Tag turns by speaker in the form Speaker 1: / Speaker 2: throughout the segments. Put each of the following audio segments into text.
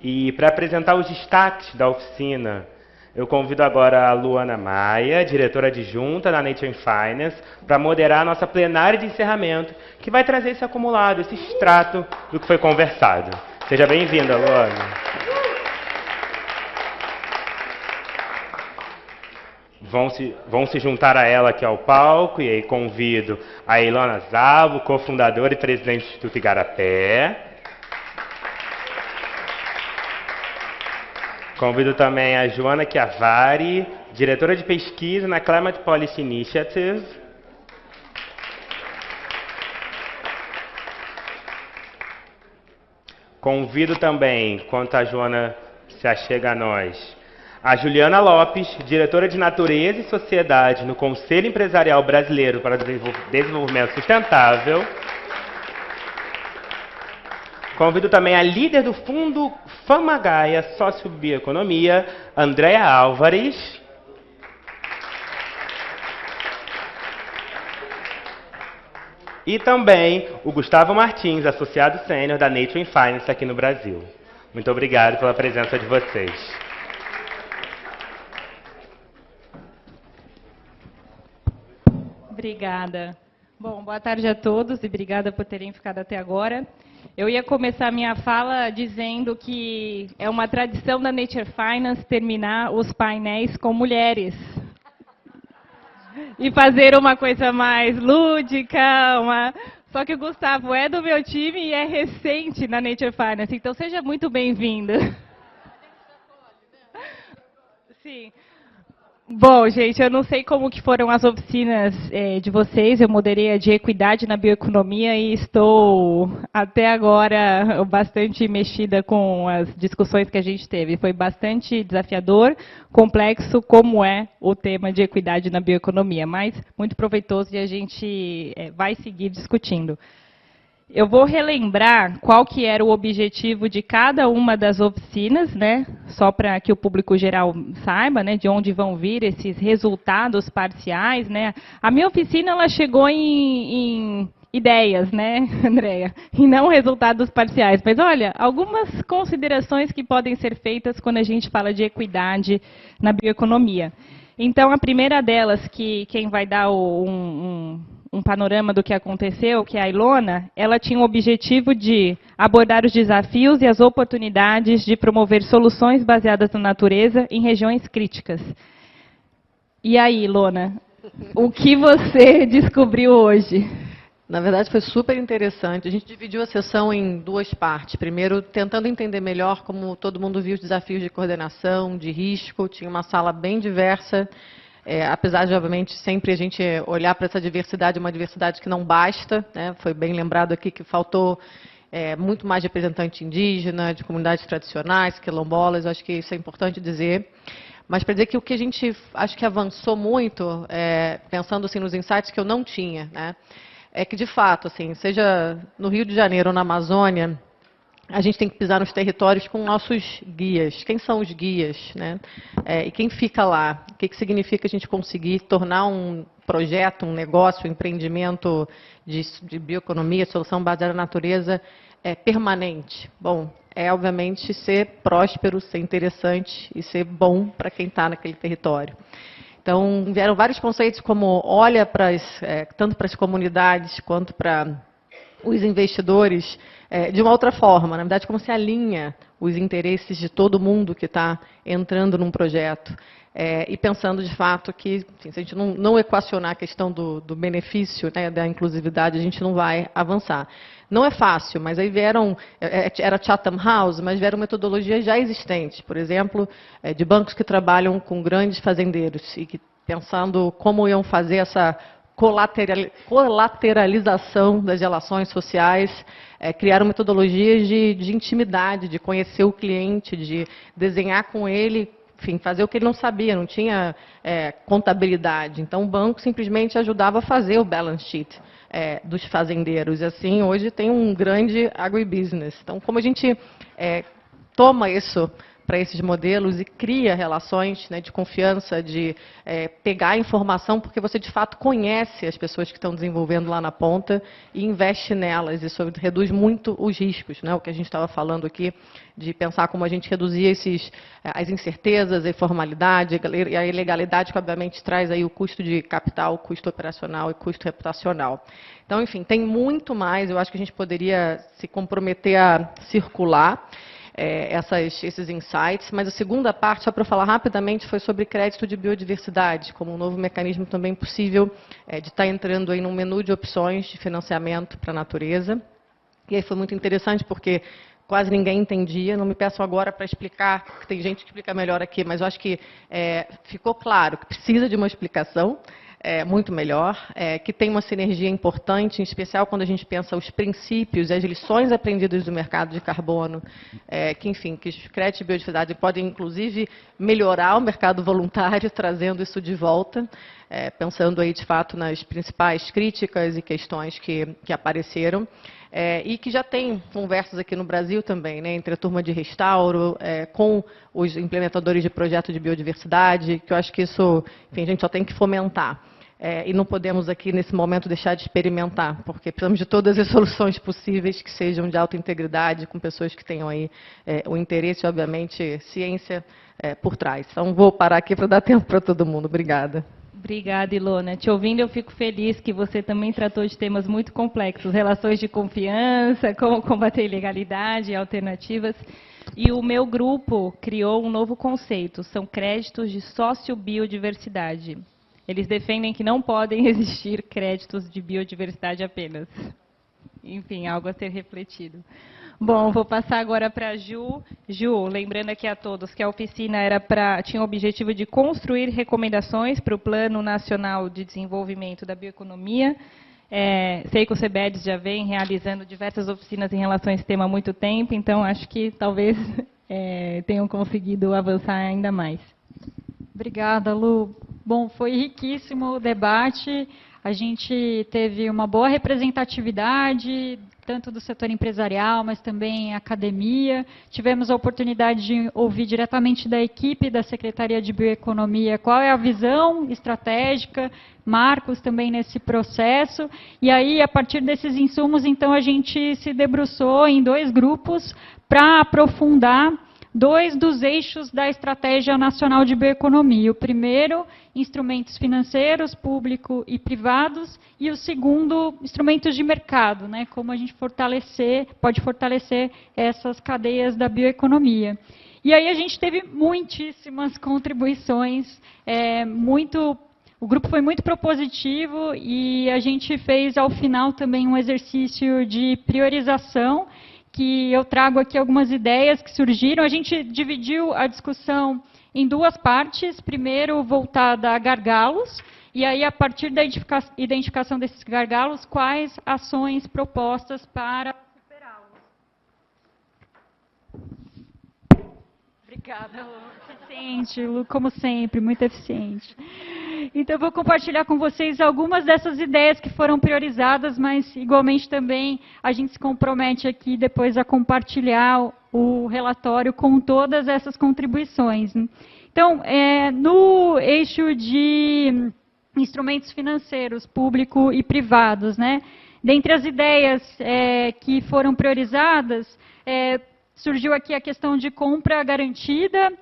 Speaker 1: E para apresentar os destaques da oficina, eu convido agora a Luana Maia, diretora adjunta da Nature Finance, para moderar a nossa plenária de encerramento, que vai trazer esse acumulado, esse extrato do que foi conversado. Seja bem-vinda, Luana. Vão se juntar a ela aqui ao palco, e aí convido a Ilona Zabo, cofundadora e presidente do Instituto Igarapé. Convido também a Joana Chiavari, diretora de pesquisa na Climate Policy Initiative. Convido também, enquanto a Joana se achega a nós, a Juliana Lopes, diretora de Natureza e Sociedade no Conselho Empresarial Brasileiro para o Desenvolvimento Sustentável. Convido também a líder do Fundo Famagaia Sociobioeconomia, Andréa Álvares. E também o Gustavo Martins, associado sênior da Nature Finance aqui no Brasil. Muito obrigado pela presença de vocês.
Speaker 2: Obrigada. Bom, boa tarde a todos e obrigada por terem ficado até agora. Eu ia começar minha fala dizendo que é uma tradição da Nature Finance terminar os painéis com mulheres. E fazer uma coisa mais lúdica, Só que o Gustavo é do meu time e é recente na Nature Finance, então seja muito bem-vindo. Sim. Bom, gente, eu não sei como que foram as oficinas de vocês, eu moderei a de equidade na bioeconomia e estou, até agora, bastante mexida com as discussões que a gente teve. Foi bastante desafiador, complexo, como é o tema de equidade na bioeconomia, mas muito proveitoso e a gente vai seguir discutindo. Eu vou relembrar qual que era o objetivo de cada uma das oficinas, né? Só para que o público geral saiba, né, de onde vão vir esses resultados parciais, né? A minha oficina ela chegou em ideias, né, Andréa? E não resultados parciais. Mas olha, algumas considerações que podem ser feitas quando a gente fala de equidade na bioeconomia. Então, a primeira delas, que quem vai dar um panorama do que aconteceu, que é a Ilona, ela tinha o objetivo de abordar os desafios e as oportunidades de promover soluções baseadas na natureza em regiões críticas. E aí, Ilona, o que você descobriu hoje?
Speaker 3: Na verdade, foi super interessante. A gente dividiu a sessão em duas partes. Primeiro, tentando entender melhor como todo mundo viu os desafios de coordenação, de risco. Tinha uma sala bem diversa. Apesar de, obviamente, sempre a gente olhar para essa diversidade, uma diversidade que não basta, né? Foi bem lembrado aqui que faltou muito mais representante indígena, de comunidades tradicionais, quilombolas, acho que isso é importante dizer. Mas para dizer que o que a gente acho que avançou muito, pensando assim, nos insights que eu não tinha, né? É que, de fato, assim, seja no Rio de Janeiro ou na Amazônia, a gente tem que pisar nos territórios com nossos guias. Quem são os guias, né? E quem fica lá? O que significa a gente conseguir tornar um projeto, um negócio, um empreendimento de bioeconomia, solução baseada na natureza, permanente? Bom, obviamente, ser próspero, ser interessante e ser bom para quem está naquele território. Então, vieram vários conceitos como olha tanto para as comunidades quanto para os investidores de uma outra forma. Na verdade, como se alinha os interesses de todo mundo que está entrando num projeto. E pensando, de fato, que assim, se a gente não equacionar a questão do benefício, né, da inclusividade, a gente não vai avançar. Não é fácil, mas aí vieram, era Chatham House, mas vieram metodologias já existentes, por exemplo, de bancos que trabalham com grandes fazendeiros e que, pensando como iam fazer essa colateralização das relações sociais, criaram metodologias de intimidade, de conhecer o cliente, de desenhar com ele, enfim, fazer o que ele não sabia, não tinha contabilidade. Então, o banco simplesmente ajudava a fazer o balance sheet dos fazendeiros. E assim, hoje tem um grande agribusiness. Então, como a gente toma isso para esses modelos e cria relações, né, de confiança, de pegar a informação, porque você, de fato, conhece as pessoas que estão desenvolvendo lá na ponta e investe nelas. Isso reduz muito os riscos, né, o que a gente estava falando aqui, de pensar como a gente reduzia as incertezas, a informalidade e a ilegalidade, que, obviamente, traz aí o custo de capital, o custo operacional e custo reputacional. Então, enfim, tem muito mais. Eu acho que a gente poderia se comprometer a circular esses insights, mas a segunda parte, só para falar rapidamente, foi sobre crédito de biodiversidade, como um novo mecanismo também possível de estar entrando aí num menu de opções de financiamento para a natureza. E aí foi muito interessante, porque quase ninguém entendia. Não me peçam agora para explicar, porque tem gente que explica melhor aqui, mas eu acho que ficou claro que precisa de uma explicação muito melhor, que tem uma sinergia importante, em especial quando a gente pensa os princípios e as lições aprendidas do mercado de carbono, que, enfim, que os créditos de biodiversidade podem, inclusive, melhorar o mercado voluntário, trazendo isso de volta, pensando aí, de fato, nas principais críticas e questões que apareceram. E que já tem conversas aqui no Brasil também, né, entre a turma de restauro, com os implementadores de projetos de biodiversidade, que eu acho que isso, enfim, a gente só tem que fomentar. E não podemos aqui, nesse momento, deixar de experimentar, porque precisamos de todas as soluções possíveis que sejam de alta integridade, com pessoas que tenham aí o interesse, obviamente, ciência por trás. Então, vou parar aqui para dar tempo para todo mundo. Obrigada.
Speaker 2: Obrigada, Ilona. Te ouvindo, eu fico feliz que você também tratou de temas muito complexos, relações de confiança, como combater ilegalidade, alternativas. E o meu grupo criou um novo conceito, são créditos de sociobiodiversidade. Eles defendem que não podem existir créditos de biodiversidade apenas. Enfim, algo a ser refletido. Bom, vou passar agora para a Ju. Ju, lembrando aqui a todos que a oficina tinha o objetivo de construir recomendações para o Plano Nacional de Desenvolvimento da Bioeconomia. Sei que o CBEDS já vem realizando diversas oficinas em relação a esse tema há muito tempo, então acho que talvez tenham conseguido avançar ainda mais.
Speaker 4: Obrigada, Lu. Bom, foi riquíssimo o debate. A gente teve uma boa representatividade, tanto do setor empresarial, mas também academia. Tivemos a oportunidade de ouvir diretamente da equipe da Secretaria de Bioeconomia qual é a visão estratégica, marcos também nesse processo. E aí, a partir desses insumos, então, a gente se debruçou em 2 grupos para aprofundar 2 dos eixos da Estratégia Nacional de Bioeconomia. O primeiro, instrumentos financeiros, público e privados, e o segundo, instrumentos de mercado, né, como a gente pode fortalecer essas cadeias da bioeconomia. E aí a gente teve muitíssimas contribuições, o grupo foi muito propositivo e a gente fez, ao final, também um exercício de priorização, que eu trago aqui algumas ideias que surgiram. A gente dividiu a discussão em 2 partes. Primeiro, voltada a gargalos, e aí, a partir da identificação desses gargalos, quais ações propostas para superá-los. Obrigada, Lu. Eficiente, Lu, como sempre, muito eficiente. Então, eu vou compartilhar com vocês algumas dessas ideias que foram priorizadas, mas, igualmente, também a gente se compromete aqui depois a compartilhar o relatório com todas essas contribuições. Então, no eixo de instrumentos financeiros, público e privados, né? Dentre as ideias que foram priorizadas, surgiu aqui a questão de compra garantida,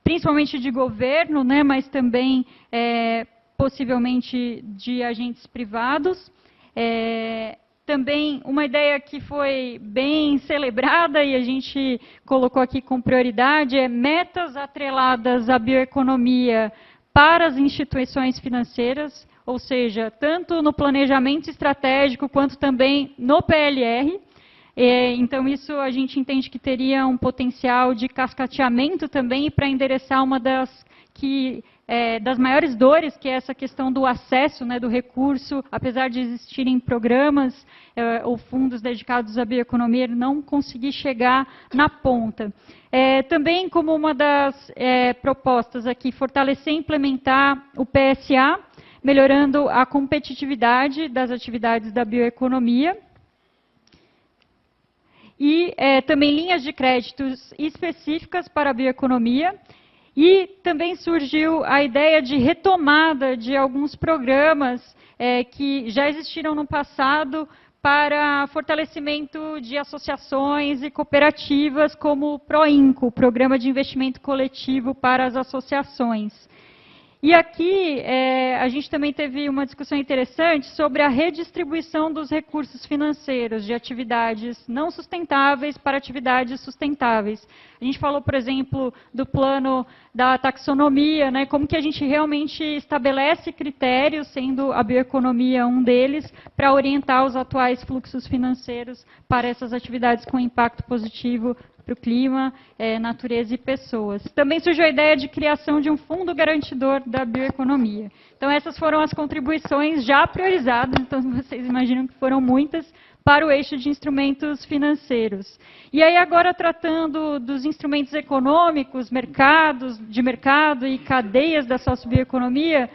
Speaker 4: principalmente de governo, né, mas também possivelmente de agentes privados. Também uma ideia que foi bem celebrada e a gente colocou aqui com prioridade é metas atreladas à bioeconomia para as instituições financeiras, ou seja, tanto no planejamento estratégico quanto também no PLR. Então, isso a gente entende que teria um potencial de cascateamento também para endereçar uma das maiores dores, que é essa questão do acesso, né, do recurso. Apesar de existirem programas ou fundos dedicados à bioeconomia, ele não conseguir chegar na ponta. Também, como uma das propostas aqui, fortalecer e implementar o PSA, melhorando a competitividade das atividades da bioeconomia. e também linhas de créditos específicas para a bioeconomia. E também surgiu a ideia de retomada de alguns programas que já existiram no passado para fortalecimento de associações e cooperativas, como o PROINCO, Programa de Investimento Coletivo para as Associações. E aqui a gente também teve uma discussão interessante sobre a redistribuição dos recursos financeiros de atividades não sustentáveis para atividades sustentáveis. A gente falou, por exemplo, do plano da taxonomia, né, como que a gente realmente estabelece critérios, sendo a bioeconomia um deles, para orientar os atuais fluxos financeiros para essas atividades com impacto positivo para o clima, natureza e pessoas. Também surgiu a ideia de criação de um fundo garantidor da bioeconomia. Então, essas foram as contribuições já priorizadas, então vocês imaginam que foram muitas, para o eixo de instrumentos financeiros. E aí, agora, tratando dos instrumentos econômicos, mercados, de mercado e cadeias da sociobioeconomia,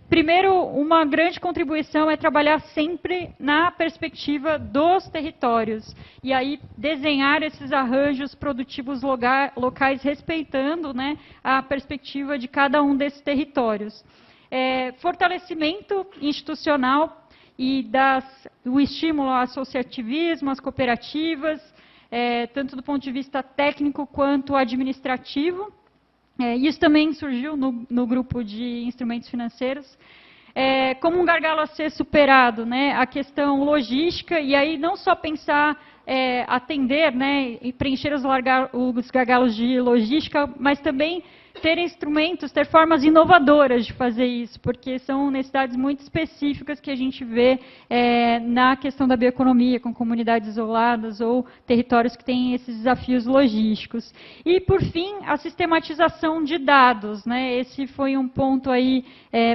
Speaker 4: primeiro, uma grande contribuição é trabalhar sempre na perspectiva dos territórios. E aí, desenhar esses arranjos produtivos locais, respeitando, né, a perspectiva de cada um desses territórios. Fortalecimento institucional e o estímulo ao associativismo, às cooperativas, tanto do ponto de vista técnico quanto administrativo. Isso também surgiu no grupo de instrumentos financeiros. Como um gargalo a ser superado, né, a questão logística, e aí não só pensar, atender, né, e preencher os gargalos de logística, mas também ter instrumentos, ter formas inovadoras de fazer isso, porque são necessidades muito específicas que a gente vê na questão da bioeconomia, com comunidades isoladas ou territórios que têm esses desafios logísticos. E, por fim, a sistematização de dados, né? Esse foi um ponto aí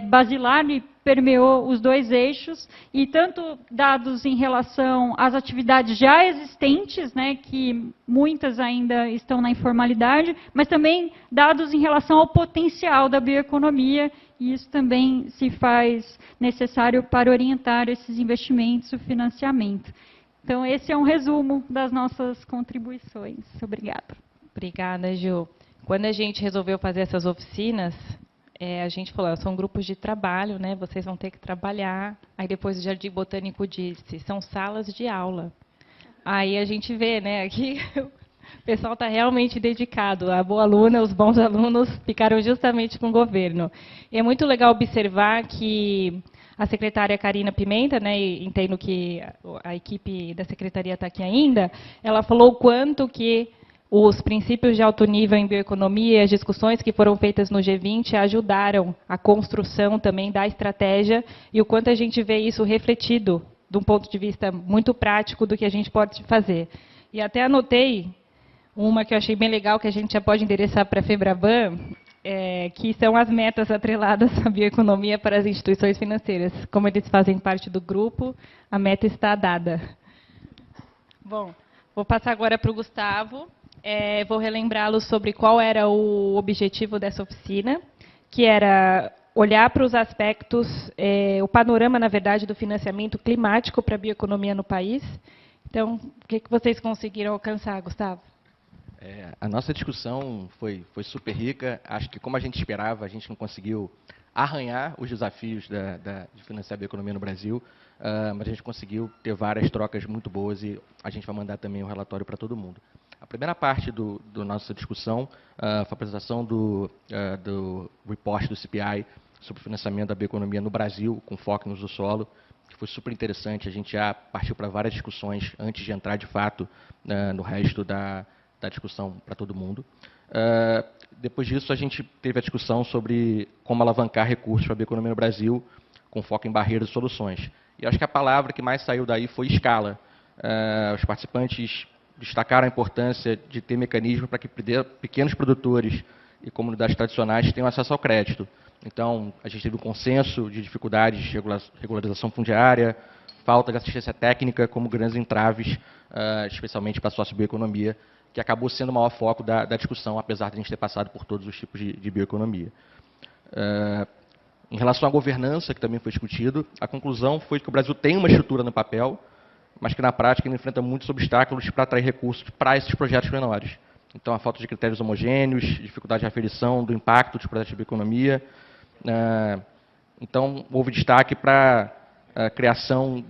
Speaker 4: basilar e permeou os dois eixos, e tanto dados em relação às atividades já existentes, né, que muitas ainda estão na informalidade, mas também dados em relação ao potencial da bioeconomia, e isso também se faz necessário para orientar esses investimentos e o financiamento. Então, esse é um resumo das nossas contribuições. Obrigada.
Speaker 5: Obrigada, Ju. Quando a gente resolveu fazer essas oficinas, a gente falou, são grupos de trabalho, né? Vocês vão ter que trabalhar. Aí depois o Jardim Botânico disse, são salas de aula. Aí a gente vê, né, que o pessoal está realmente dedicado. A boa aluna, os bons alunos ficaram justamente com o governo. E é muito legal observar que a secretária Karina Pimenta, né, e entendo que a equipe da secretaria está aqui ainda, ela falou o quanto que os princípios de alto nível em bioeconomia e as discussões que foram feitas no G20 ajudaram a construção também da estratégia e o quanto a gente vê isso refletido de um ponto de vista muito prático do que a gente pode fazer. E até anotei uma que eu achei bem legal, que a gente já pode endereçar para a FEBRABAN, que são as metas atreladas à bioeconomia para as instituições financeiras. Como eles fazem parte do grupo, a meta está dada. Bom, vou passar agora para o Gustavo. Vou relembrá-los sobre qual era o objetivo dessa oficina, que era olhar para os aspectos, o panorama, na verdade, do financiamento climático para a bioeconomia no país. Então, o que vocês conseguiram alcançar, Gustavo?
Speaker 6: A nossa discussão foi super rica. Acho que, como a gente esperava, a gente não conseguiu arranhar os desafios de financiar a bioeconomia no Brasil, mas a gente conseguiu ter várias trocas muito boas e a gente vai mandar também um relatório para todo mundo. A primeira parte da nossa discussão foi a apresentação do report do CPI sobre o financiamento da bioeconomia no Brasil, com foco no uso do solo, que foi super interessante. A gente já partiu para várias discussões antes de entrar, de fato, no resto da discussão para todo mundo. Depois disso, a gente teve a discussão sobre como alavancar recursos para a bioeconomia no Brasil, com foco em barreiras e soluções. E acho que a palavra que mais saiu daí foi escala. Os participantes destacaram a importância de ter mecanismos para que pequenos produtores e comunidades tradicionais tenham acesso ao crédito. Então, a gente teve um consenso de dificuldades de regularização fundiária, falta de assistência técnica como grandes entraves, especialmente para a sociobioeconomia, que acabou sendo o maior foco da discussão, apesar de a gente ter passado por todos os tipos de bioeconomia. Em relação à governança, que também foi discutido, a conclusão foi que o Brasil tem uma estrutura no papel, mas que na prática ele enfrenta muitos obstáculos para atrair recursos para esses projetos menores. Então, a falta de critérios homogêneos, dificuldade de aferição do impacto dos projetos de bioeconomia. Então, houve destaque para a criação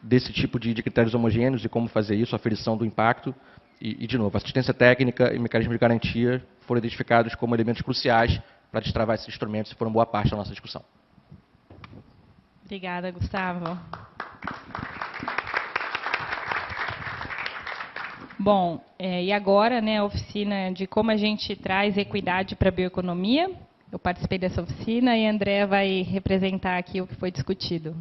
Speaker 6: desse tipo de critérios homogêneos e como fazer isso, a aferição do impacto. E, de novo, assistência técnica e mecanismo de garantia foram identificados como elementos cruciais para destravar esses instrumentos e foram boa parte da nossa discussão.
Speaker 5: Obrigada, Gustavo. Bom, e agora, né, a oficina de como a gente traz equidade para a bioeconomia. Eu participei dessa oficina e a Andrea vai representar aqui o que foi discutido.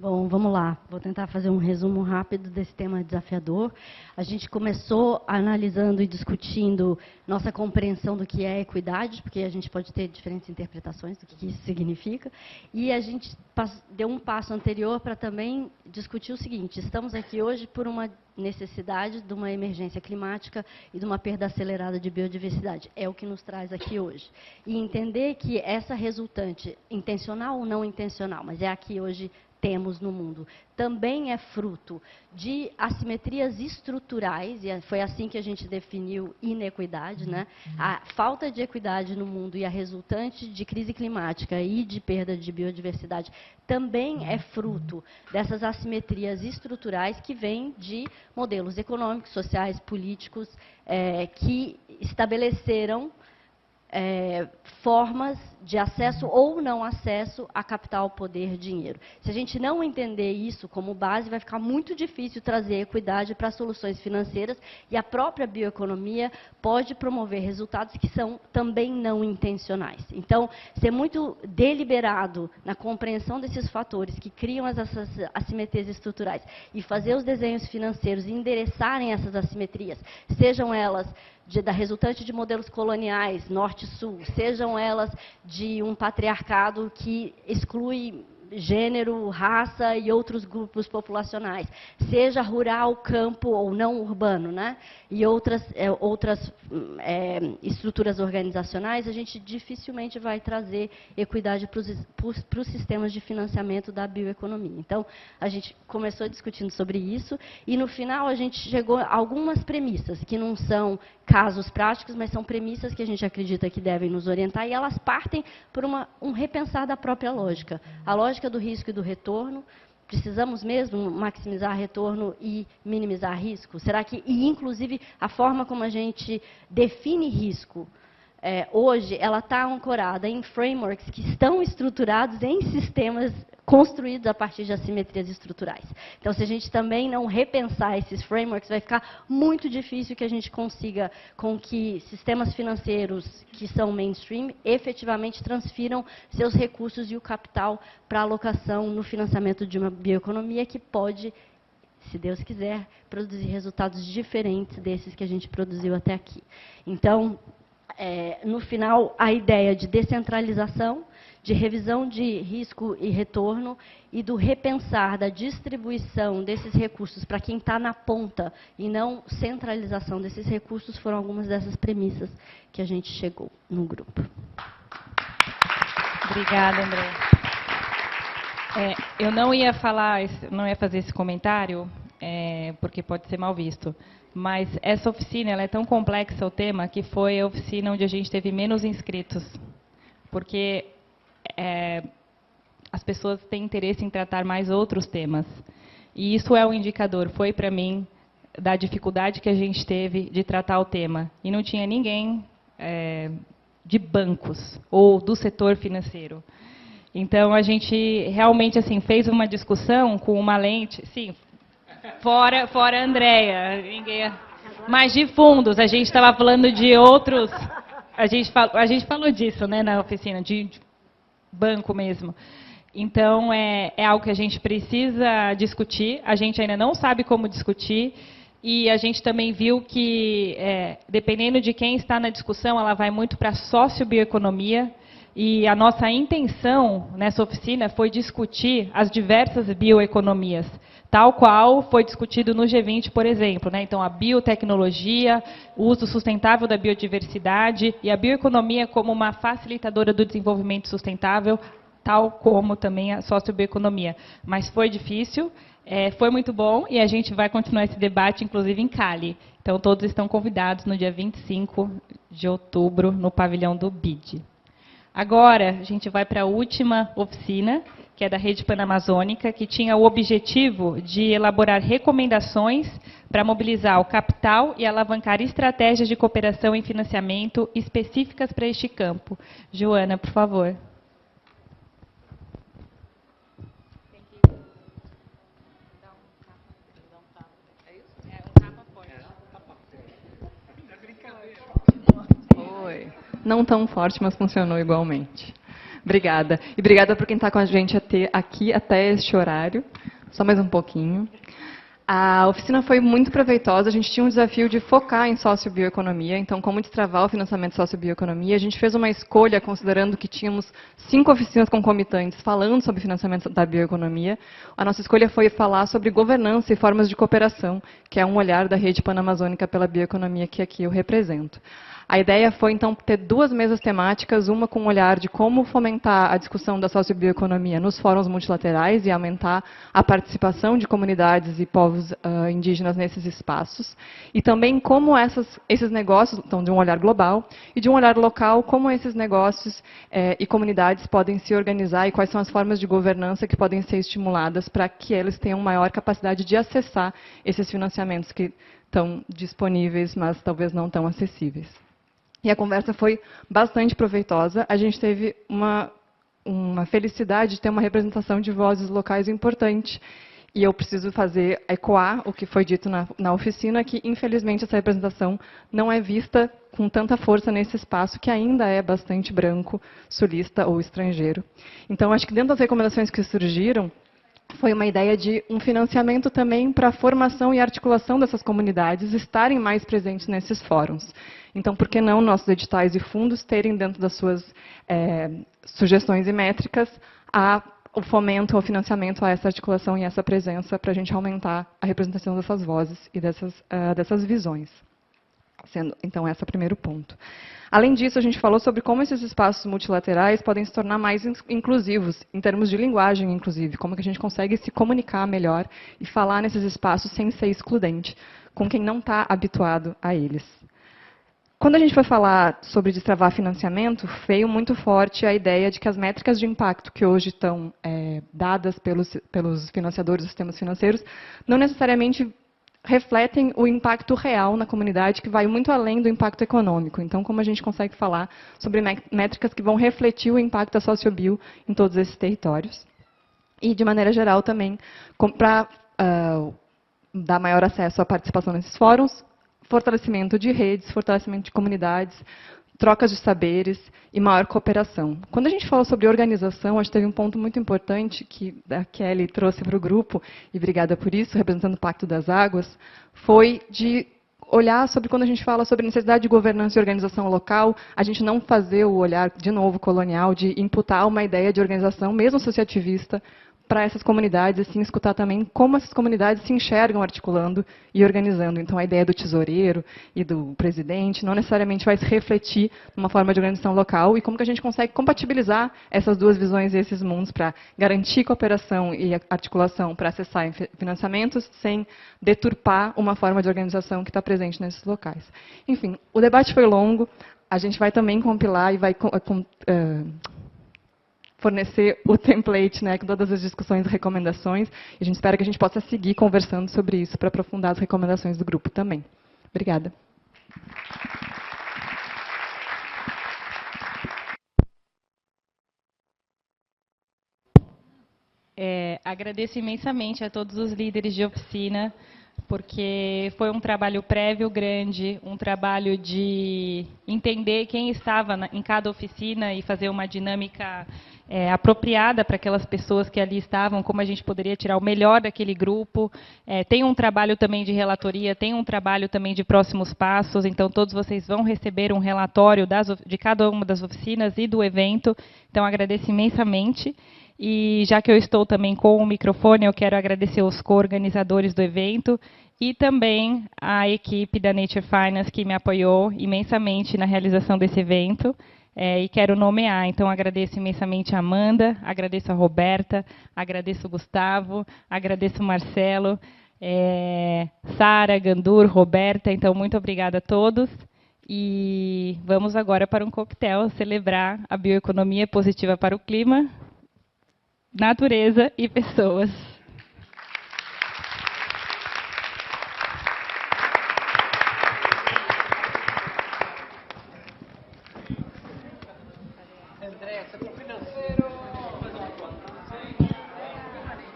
Speaker 7: Bom, vamos lá. Vou tentar fazer um resumo rápido desse tema desafiador. A gente começou analisando e discutindo nossa compreensão do que é equidade, porque a gente pode ter diferentes interpretações do que isso significa. E a gente deu um passo anterior para também discutir o seguinte: estamos aqui hoje por uma necessidade de uma emergência climática e de uma perda acelerada de biodiversidade. É o que nos traz aqui hoje. E entender que essa resultante, intencional ou não intencional, mas é aqui hoje temos no mundo, também é fruto de assimetrias estruturais, e foi assim que a gente definiu inequidade, né? A falta de equidade no mundo e a resultante de crise climática e de perda de biodiversidade também é fruto dessas assimetrias estruturais que vêm de modelos econômicos, sociais, políticos, que estabeleceram formas de acesso ou não acesso a capital, poder, dinheiro. Se a gente não entender isso como base, vai ficar muito difícil trazer equidade para soluções financeiras, e a própria bioeconomia pode promover resultados que são também não intencionais. Então, ser muito deliberado na compreensão desses fatores que criam essas assimetrias estruturais e fazer os desenhos financeiros endereçarem essas assimetrias, sejam elas da resultante de modelos coloniais, norte-sul, sejam elas de um patriarcado que exclui gênero, raça e outros grupos populacionais, seja rural, campo ou não urbano, né? E outras estruturas organizacionais, a gente dificilmente vai trazer equidade para os sistemas de financiamento da bioeconomia. Então, a gente começou discutindo sobre isso e, no final, a gente chegou a algumas premissas, que não são casos práticos, mas são premissas que a gente acredita que devem nos orientar, e elas partem por um repensar da própria lógica. A lógica do risco e do retorno. Precisamos mesmo maximizar retorno e minimizar risco? Será que, e inclusive, a forma como a gente define risco, hoje, ela está ancorada em frameworks que estão estruturados em sistemas construídos a partir de assimetrias estruturais. Então, se a gente também não repensar esses frameworks, vai ficar muito difícil que a gente consiga com que sistemas financeiros que são mainstream efetivamente transfiram seus recursos e o capital para alocação no financiamento de uma bioeconomia que pode, se Deus quiser, produzir resultados diferentes desses que a gente produziu até aqui. Então, no final, a ideia de descentralização, de revisão de risco e retorno e do repensar da distribuição desses recursos para quem está na ponta e não centralização desses recursos foram algumas dessas premissas que a gente chegou no grupo.
Speaker 5: Obrigada, André. Eu não ia fazer esse comentário, porque pode ser mal visto. Mas essa oficina ela é tão complexa, o tema, que foi a oficina onde a gente teve menos inscritos. Porque as pessoas têm interesse em tratar mais outros temas. E isso é um indicador, foi para mim, da dificuldade que a gente teve de tratar o tema. E não tinha ninguém de bancos ou do setor financeiro. Então, a gente realmente assim, fez uma discussão com uma lente... Sim, fora a Andrea, mas de fundos, a gente estava falando de outros, a gente falou disso, né, na oficina, de banco mesmo. Então, é algo que a gente precisa discutir, a gente ainda não sabe como discutir, e a gente também viu que, dependendo de quem está na discussão, ela vai muito para a sociobioeconomia, e a nossa intenção nessa oficina foi discutir as diversas bioeconomias, tal qual foi discutido no G20, por exemplo, né? Então, a biotecnologia, o uso sustentável da biodiversidade e a bioeconomia como uma facilitadora do desenvolvimento sustentável, tal como também a sociobioeconomia. Mas foi difícil, Foi muito bom e a gente vai continuar esse debate, inclusive, em Cali. Então, todos estão convidados no dia 25 de outubro, no pavilhão do BID. Agora, a gente vai para a última oficina, que é da Rede Panamazônica, que tinha o objetivo de elaborar recomendações para mobilizar o capital e alavancar estratégias de cooperação e financiamento específicas para este campo. Joana, por favor.
Speaker 8: Não tão forte, mas funcionou igualmente. Obrigada. E obrigada por quem está com a gente aqui até este horário. Só mais um pouquinho. A oficina foi muito proveitosa. A gente tinha um desafio de focar em sociobioeconomia. Então, como destravar o financiamento de sociobioeconomia, a gente fez uma escolha considerando que tínhamos 5 oficinas concomitantes falando sobre financiamento da bioeconomia. A nossa escolha foi falar sobre governança e formas de cooperação, que é um olhar da Rede Panamazônica pela Bioeconomia que aqui eu represento. A ideia foi, então, ter 2 mesas temáticas, uma com um olhar de como fomentar a discussão da sociobioeconomia nos fóruns multilaterais e aumentar a participação de comunidades e povos indígenas nesses espaços, e também como esses negócios, então, de um olhar global, e de um olhar local, como esses negócios e comunidades podem se organizar e quais são as formas de governança que podem ser estimuladas para que eles tenham maior capacidade de acessar esses financiamentos que estão disponíveis, mas talvez não tão acessíveis. E a conversa foi bastante proveitosa. A gente teve uma felicidade de ter uma representação de vozes locais importante. E eu preciso ecoar o que foi dito na oficina, que, infelizmente, essa representação não é vista com tanta força nesse espaço, que ainda é bastante branco, sulista ou estrangeiro. Então, acho que dentro das recomendações que surgiram, foi uma ideia de um financiamento também para a formação e articulação dessas comunidades estarem mais presentes nesses fóruns. Então, por que não nossos editais e fundos terem dentro das suas sugestões e métricas o fomento, o financiamento a essa articulação e essa presença para a gente aumentar a representação dessas vozes e dessas visões. Sendo, então, esse é o primeiro ponto. Além disso, a gente falou sobre como esses espaços multilaterais podem se tornar mais inclusivos, em termos de linguagem, inclusive, como que a gente consegue se comunicar melhor e falar nesses espaços sem ser excludente, com quem não está habituado a eles. Quando a gente foi falar sobre destravar financiamento, veio muito forte a ideia de que as métricas de impacto que hoje estão dadas pelos financiadores dos sistemas financeiros não necessariamente refletem o impacto real na comunidade, que vai muito além do impacto econômico. Então, como a gente consegue falar sobre métricas que vão refletir o impacto da sociobio em todos esses territórios. E, de maneira geral, também, para dar maior acesso à participação nesses fóruns, fortalecimento de redes, fortalecimento de comunidades, trocas de saberes e maior cooperação. Quando a gente fala sobre organização, acho que teve um ponto muito importante que a Kelly trouxe para o grupo, e obrigada por isso, representando o Pacto das Águas, foi de olhar sobre, quando a gente fala sobre necessidade de governança e organização local, a gente não fazer o olhar, de novo, colonial, de imputar uma ideia de organização, mesmo associativista, para essas comunidades, assim, escutar também como essas comunidades se enxergam articulando e organizando. Então, a ideia do tesoureiro e do presidente não necessariamente vai se refletir numa forma de organização local, e como que a gente consegue compatibilizar essas duas visões e esses mundos para garantir cooperação e articulação para acessar financiamentos sem deturpar uma forma de organização que está presente nesses locais. Enfim, o debate foi longo, a gente vai também compilar e vai fornecer o template, né, com todas as discussões e recomendações. E a gente espera que a gente possa seguir conversando sobre isso para aprofundar as recomendações do grupo também. Obrigada.
Speaker 5: Agradeço imensamente a todos os líderes de oficina, porque foi um trabalho prévio grande, um trabalho de entender quem estava em cada oficina e fazer uma dinâmica apropriada para aquelas pessoas que ali estavam, como a gente poderia tirar o melhor daquele grupo. Tem um trabalho também de relatoria, tem um trabalho também de próximos passos, então todos vocês vão receber um relatório de cada uma das oficinas e do evento, então agradeço imensamente. E já que eu estou também com o microfone, eu quero agradecer os co-organizadores do evento e também a equipe da Nature Finance, que me apoiou imensamente na realização desse evento. e quero nomear. Então, agradeço imensamente a Amanda, agradeço a Roberta, agradeço o Gustavo, agradeço o Marcelo, Sara, Gandur, Roberta. Então, muito obrigada a todos. E vamos agora para um coquetel celebrar a bioeconomia positiva para o clima, natureza e pessoas.
Speaker 9: André, setor financeiro.